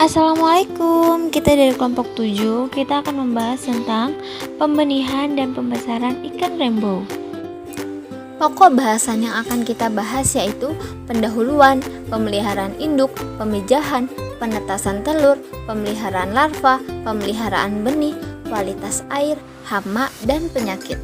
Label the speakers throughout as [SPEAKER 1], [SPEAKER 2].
[SPEAKER 1] Assalamualaikum, kita dari kelompok 7, kita akan membahas tentang pembenihan dan pembesaran ikan rainbow. Pokok bahasan yang akan kita bahas yaitu pendahuluan, pemeliharaan induk, pemijahan, penetasan telur, pemeliharaan larva, pemeliharaan benih, kualitas air, hama, dan penyakit.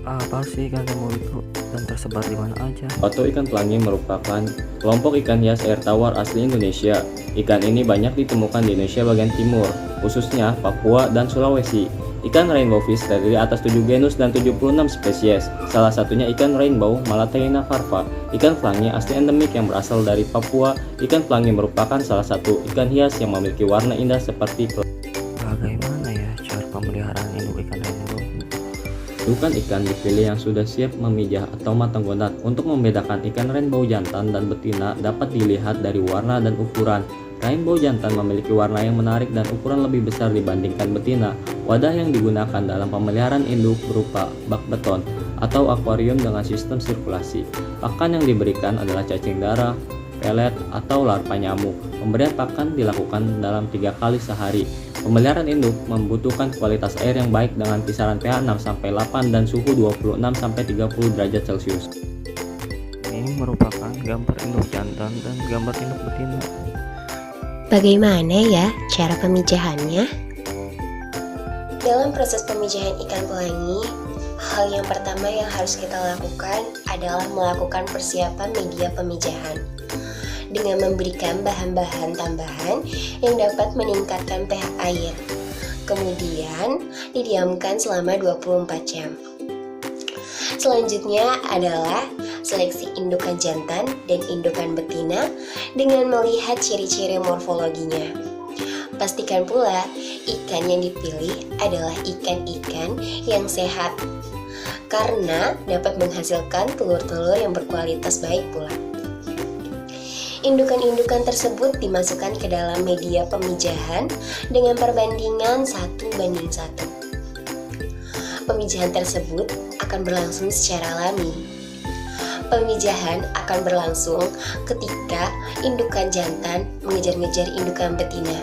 [SPEAKER 2] Apa sih ikan rainbow itu dan tersebar di mana aja?
[SPEAKER 3] Pato ikan pelangi merupakan kelompok ikan hias air tawar asli Indonesia. Ikan ini banyak ditemukan di Indonesia bagian timur, khususnya Papua dan Sulawesi. Ikan rainbow fish terdiri atas 7 genus dan 76 spesies. Salah satunya ikan rainbow Malathena farva. Ikan pelangi asli endemik yang berasal dari Papua. Ikan pelangi merupakan salah satu ikan hias yang memiliki warna indah seperti pelangi.
[SPEAKER 2] Bagaimana ya cara pemeliharaan induk ikan rainbow?
[SPEAKER 3] Indukan ikan dipilih yang sudah siap memijah atau matang gondat. Untuk membedakan ikan rainbow jantan dan betina dapat dilihat dari warna dan ukuran. Rainbow jantan memiliki warna yang menarik dan ukuran lebih besar dibandingkan betina. Wadah yang digunakan dalam pemeliharaan induk berupa bak beton atau akuarium dengan sistem sirkulasi. Pakan yang diberikan adalah cacing darah, pelet, atau larva nyamuk. Pemberian pakan dilakukan dalam 3 kali sehari. Pemeliharaan induk membutuhkan kualitas air yang baik dengan kisaran pH 6-8 dan suhu 26-30 derajat Celcius.
[SPEAKER 2] Ini merupakan gambar induk jantan dan gambar induk betina.
[SPEAKER 4] Bagaimana ya cara pemijahannya? Dalam proses pemijahan ikan pelangi, hal yang pertama yang harus kita lakukan adalah melakukan persiapan media pemijahan dengan memberikan bahan-bahan tambahan yang dapat meningkatkan pH air. Kemudian didiamkan selama 24 jam. Selanjutnya adalah seleksi indukan jantan dan indukan betina dengan melihat ciri-ciri morfologinya. Pastikan pula ikan yang dipilih adalah ikan-ikan yang sehat karena dapat menghasilkan telur-telur yang berkualitas baik pula. Indukan-indukan tersebut dimasukkan ke dalam media pemijahan dengan perbandingan 1:1. Pemijahan tersebut akan berlangsung secara alami. Pemijahan akan berlangsung ketika indukan jantan mengejar-ngejar indukan betina.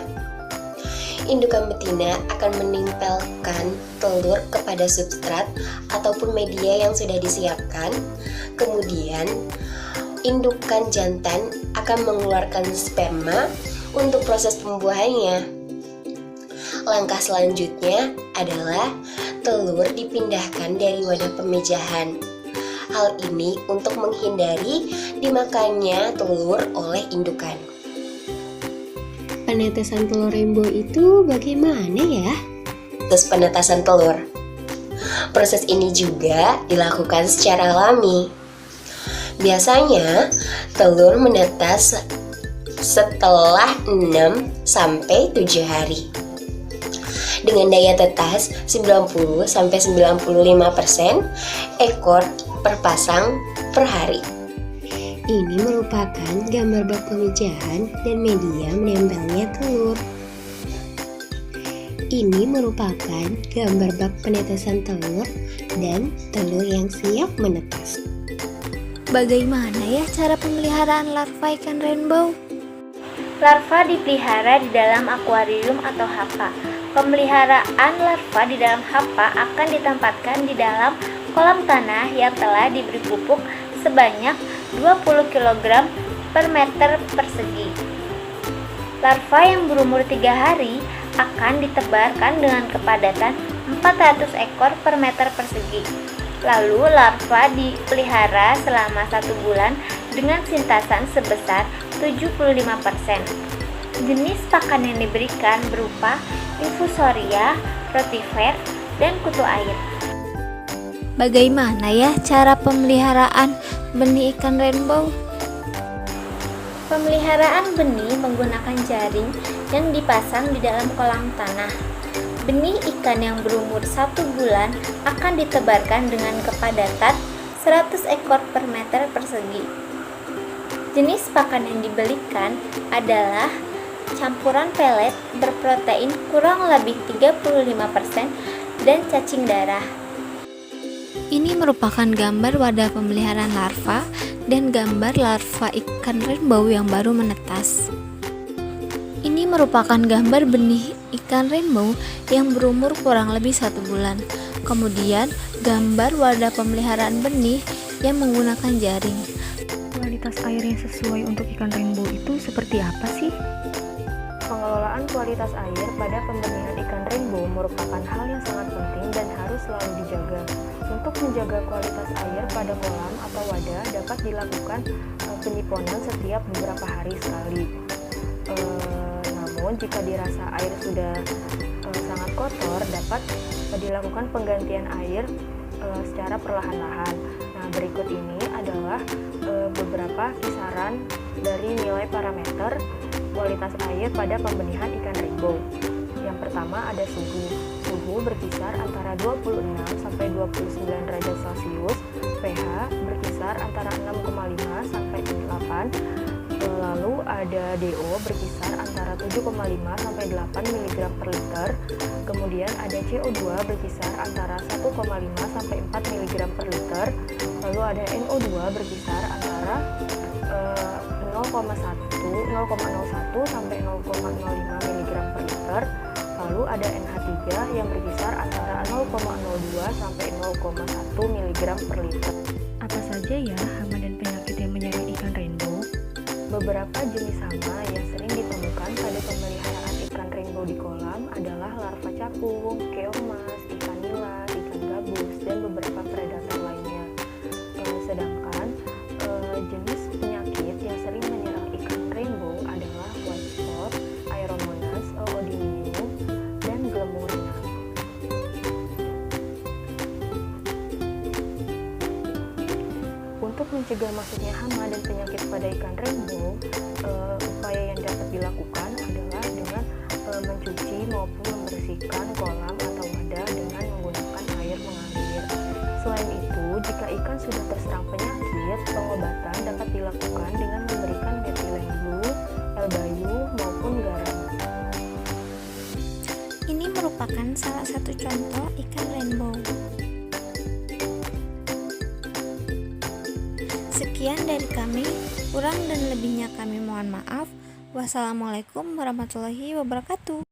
[SPEAKER 4] Indukan betina akan menempelkan telur kepada substrat ataupun media yang sudah disiapkan. Kemudian indukan jantan akan mengeluarkan sperma untuk proses pembuahannya. Langkah selanjutnya adalah telur dipindahkan dari wadah pemijahan. Hal ini untuk menghindari dimakannya telur oleh indukan.
[SPEAKER 5] Penetasan telur rainbow itu bagaimana ya?
[SPEAKER 4] Terus penetasan telur. Proses ini juga dilakukan secara alami. Biasanya telur menetas setelah 6-7 hari. Dengan daya tetas 90-95% ekor per pasang per hari.
[SPEAKER 5] Ini merupakan gambar bak pemijahan dan media menempelnya telur. Ini merupakan gambar bak penetasan telur dan telur yang siap menetas.
[SPEAKER 1] Bagaimana ya cara pemeliharaan larva ikan rainbow?
[SPEAKER 6] Larva dipelihara di dalam akuarium atau hapa. Pemeliharaan larva di dalam hapa akan ditempatkan di dalam kolam tanah yang telah diberi pupuk sebanyak 20 kg per meter persegi. Larva yang berumur 3 hari akan ditebarkan dengan kepadatan 400 ekor per meter persegi. Lalu larva dipelihara selama 1 bulan dengan sintasan sebesar 75%. Jenis pakan yang diberikan berupa infusoria, rotifer, dan kutu air.
[SPEAKER 1] Bagaimana ya cara pemeliharaan benih ikan rainbow?
[SPEAKER 6] Pemeliharaan benih menggunakan jaring yang dipasang di dalam kolam tanah. Benih ikan yang berumur 1 bulan akan ditebarkan dengan kepadatan 100 ekor per meter persegi. Jenis pakan yang dibelikan adalah campuran pelet berprotein kurang lebih 35% dan cacing darah.
[SPEAKER 1] Ini merupakan gambar wadah pemeliharaan larva dan gambar larva ikan rainbow yang baru menetas. Ini merupakan gambar benih ikan rainbow yang berumur kurang lebih 1 bulan. Kemudian gambar wadah pemeliharaan benih yang menggunakan jaring.
[SPEAKER 7] Kualitas air yang sesuai untuk ikan rainbow itu seperti apa sih?
[SPEAKER 8] Pengelolaan kualitas air pada pembenihan ikan rainbow merupakan hal yang sangat penting dan harus selalu dijaga. Untuk menjaga kualitas air pada kolam atau wadah dapat dilakukan penyiponan setiap beberapa hari sekali. Namun jika dirasa air sudah sangat kotor, dapat dilakukan penggantian air secara perlahan-lahan. Nah, berikut ini adalah beberapa kisaran dari nilai parameter kualitas air pada pembenihan ikan rainbow. Yang pertama ada suhu. Suhu berkisar antara 26 sampai 29 derajat Celcius, pH berkisar antara 6,5 sampai 8. Lalu ada DO berkisar antara 7,5 sampai 8 mg per liter. Kemudian ada CO2 berkisar antara 1,5 sampai 4 mg per liter. Lalu ada NO2 berkisar antara 0,01 sampai 0,05 mg per liter. Lalu ada NH3 yang berkisar antara 0,02 sampai 0,1 mg per liter.
[SPEAKER 7] Apa saja ya hama dan penyakit yang menyerang ikan rainbow?
[SPEAKER 8] Beberapa jenis hama yang sering ditemukan pada pemeliharaan ikan rainbow di kolam adalah larva capung, keomas, ikan nila, ikan gabus, dan beberapa predator lainnya. Sedangkan jenis penyakit yang sering menyerang ikan rainbow adalah white spot, Aeromonas, Oodinium, dan Glemurina. Untuk mencegah masuknya hama dan penyakit pada ikan rainbow, upaya yang dapat dilakukan adalah dengan mencuci maupun membersihkan kolam atau wadah dengan menggunakan air mengalir. Selain itu, jika ikan sudah terserang penyakit, pengobatan dapat dilakukan dengan memberikan metilen blue, L-Bayu, maupun garam.
[SPEAKER 1] Ini merupakan salah satu contoh ikan rainbow. Sekian dari kami, kurang dan lebihnya kami mohon maaf. Wassalamualaikum warahmatullahi wabarakatuh.